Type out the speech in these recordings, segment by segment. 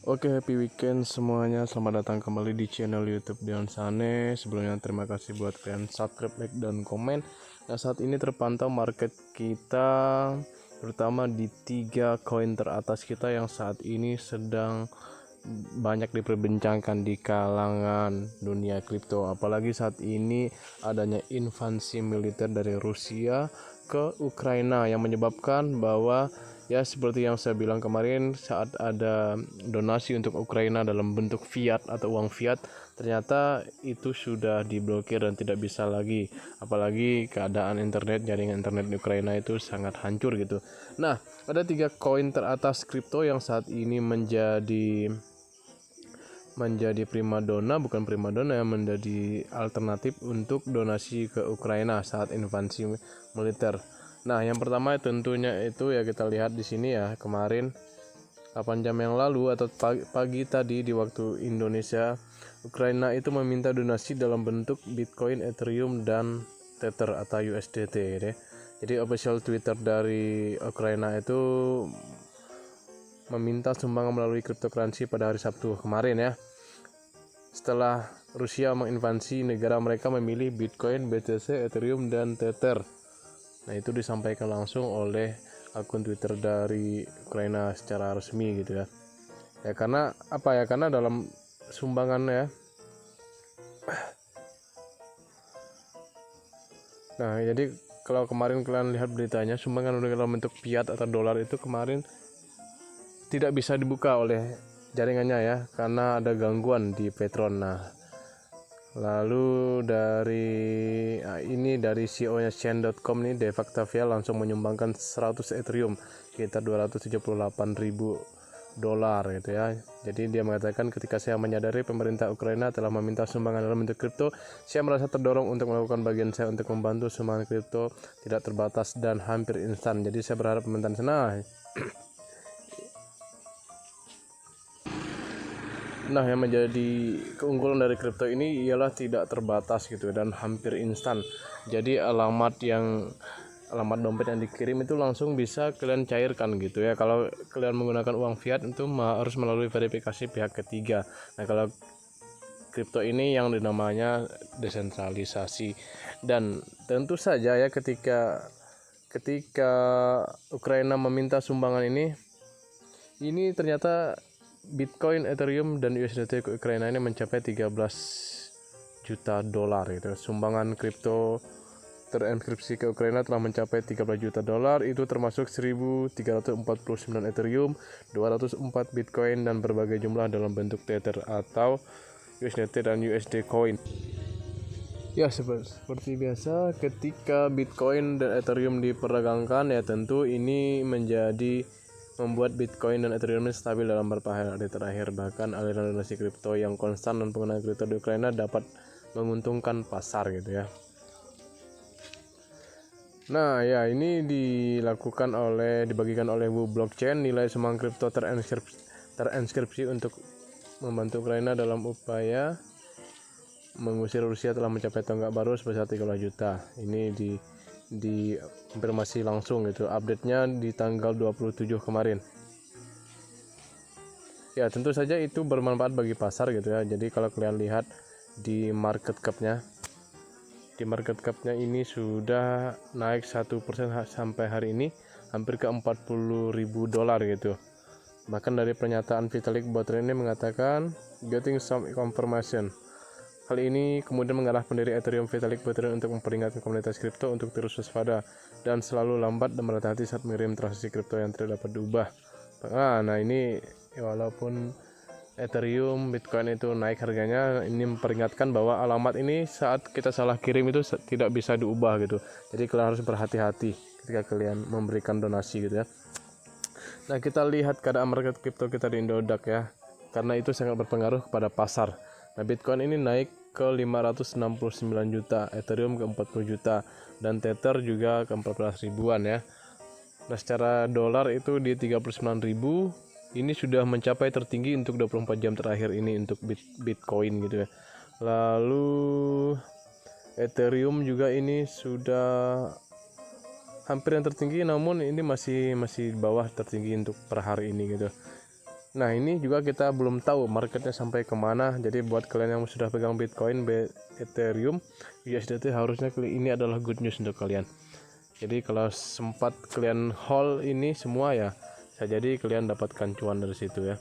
Oke, happy weekend semuanya. Selamat datang kembali di channel YouTube Dion Sane. Sebelumnya terima kasih buat kalian subscribe, like, dan komen. Nah, saat ini terpantau market kita terutama di 3 koin teratas kita yang saat ini sedang banyak diperbincangkan di kalangan dunia kripto, apalagi saat ini adanya invasi militer dari Rusia ke Ukraina yang menyebabkan bahwa ya seperti yang saya bilang kemarin, saat ada donasi untuk Ukraina dalam bentuk fiat atau uang fiat, ternyata itu sudah diblokir dan tidak bisa lagi, apalagi keadaan internet, jaringan internet di Ukraina itu sangat hancur gitu. Nah, ada 3 koin teratas kripto yang saat ini menjadi primadona, bukan primadona, yang menjadi alternatif untuk donasi ke Ukraina saat invasi militer. Nah, yang pertama tentunya itu ya kita lihat di sini ya, kemarin 8 jam yang lalu atau pagi tadi di waktu Indonesia, Ukraina itu meminta donasi dalam bentuk Bitcoin, Ethereum, dan Tether atau USDT gitu ya. Jadi official Twitter dari Ukraina itu meminta sumbangan melalui cryptocurrency pada hari Sabtu kemarin ya. Setelah Rusia menginvasi negara mereka, memilih Bitcoin, BTC, Ethereum, dan Tether. Nah, itu disampaikan langsung oleh akun Twitter dari Ukraina secara resmi gitu ya. Ya karena apa ya? Karena dalam sumbangannya. Nah, jadi kalau kemarin kalian lihat beritanya, sumbangan dalam bentuk fiat atau dolar itu kemarin tidak bisa dibuka oleh jaringannya ya, karena ada gangguan di Petron. Nah, lalu dari CEO-nya Chain.com nih, Dave Octavia langsung menyumbangkan 100 Ethereum, sekitar 278.000 dolar gitu ya. Jadi dia mengatakan, ketika saya menyadari pemerintah Ukraina telah meminta sumbangan dalam bentuk kripto, saya merasa terdorong untuk melakukan bagian saya untuk membantu. Sumbangan kripto tidak terbatas dan hampir instan. Jadi saya berharap permintaan sana. Nah, yang menjadi keunggulan dari kripto ini ialah tidak terbatas gitu dan hampir instan. Jadi alamat dompet yang dikirim itu langsung bisa kalian cairkan gitu ya. Kalau kalian menggunakan uang fiat itu harus melalui verifikasi pihak ketiga. Nah, kalau kripto ini yang dinamanya desentralisasi. Dan tentu saja ya, ketika Ukraina meminta sumbangan ini ternyata Bitcoin, Ethereum, dan USDT ke Ukraina ini mencapai 13 juta dolar gitu. Sumbangan kripto terenkripsi ke Ukraina telah mencapai 13 juta dolar, itu termasuk 1.349 Ethereum, 204 Bitcoin, dan berbagai jumlah dalam bentuk Tether atau USDT dan USD Coin. Ya, seperti biasa ketika Bitcoin dan Ethereum diperdagangkan ya, tentu ini membuat Bitcoin dan Ethereum stabil dalam beberapa hari terakhir. Bahkan aliran donasi kripto yang konstan dan penggunaan kripto di Ukraina dapat menguntungkan pasar gitu ya. Nah ya, ini dibagikan oleh Wu Blockchain. Nilai sumbangan kripto terenkripsi untuk membantu Ukraina dalam upaya mengusir Rusia telah mencapai tonggak baru sebesar 13 juta. Ini di konfirmasi langsung gitu, update-nya di tanggal 27 kemarin. Ya, tentu saja itu bermanfaat bagi pasar gitu ya. Jadi kalau kalian lihat di market cap-nya ini sudah naik 1% sampai hari ini, hampir ke 40.000 dolar gitu. Bahkan dari pernyataan Vitalik Buterin ini mengatakan getting some confirmation. Hal ini kemudian mengarah pendiri Ethereum Vitalik Buterin untuk memperingatkan komunitas kripto untuk terus waspada dan selalu lambat dan berhati-hati saat mengirim transaksi kripto yang tidak dapat diubah. Nah ini walaupun Ethereum, Bitcoin itu naik harganya, ini memperingatkan bahwa alamat ini saat kita salah kirim itu tidak bisa diubah gitu. Jadi kalian harus berhati-hati ketika kalian memberikan donasi gitu ya. Nah, kita lihat keadaan market kripto kita di Indodax ya, karena itu sangat berpengaruh kepada pasar. Nah, Bitcoin ini naik ke 569 juta, Ethereum ke 40 juta, dan Tether juga ke 14 ribuan ya. Nah, secara dolar itu di 39 ribu, ini sudah mencapai tertinggi untuk 24 jam terakhir ini untuk Bitcoin gitu ya. Lalu Ethereum juga ini sudah hampir yang tertinggi, namun ini masih bawah tertinggi untuk per hari ini gitu. Nah ini juga kita belum tahu marketnya sampai kemana. Jadi buat kalian yang sudah pegang Bitcoin, Ethereum, USDT, harusnya ini adalah good news untuk kalian. Jadi kalau sempat kalian hold ini semua ya, bisa jadi kalian dapatkan cuan dari situ ya.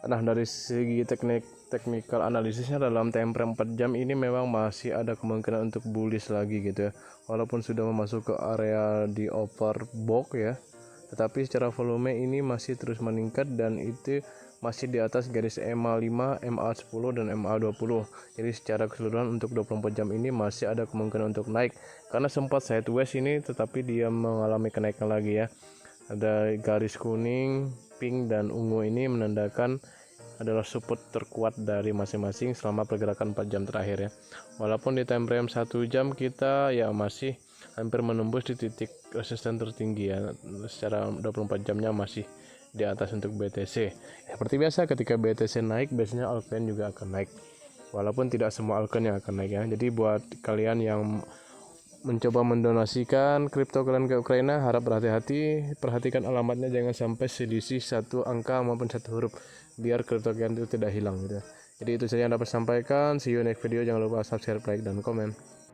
Nah dari segi technical analisisnya dalam time frame 4 jam ini memang masih ada kemungkinan untuk bullish lagi gitu ya. Walaupun sudah masuk ke area di overbought ya, tetapi secara volume ini masih terus meningkat dan itu masih di atas garis MA5, MA10 dan MA20. Jadi secara keseluruhan untuk 24 jam ini masih ada kemungkinan untuk naik, karena sempat sideways ini tetapi dia mengalami kenaikan lagi ya. Ada garis kuning, pink dan ungu ini menandakan adalah support terkuat dari masing-masing selama pergerakan 4 jam terakhir ya. Walaupun di time frame 1 jam kita ya masih hampir menembus di titik resisten tertinggi ya, secara 24 jamnya masih di atas untuk BTC. Seperti biasa ketika BTC naik biasanya altcoin juga akan naik, walaupun tidak semua altcoin yang akan naik ya. Jadi buat kalian yang mencoba mendonasikan kripto kalian ke Ukraina, harap berhati-hati, perhatikan alamatnya, jangan sampai selisih satu angka maupun satu huruf, biar kripto kalian itu tidak hilang gitu. Jadi itu saja yang dapat sampaikan. See you next video. Jangan lupa subscribe, like, dan komen.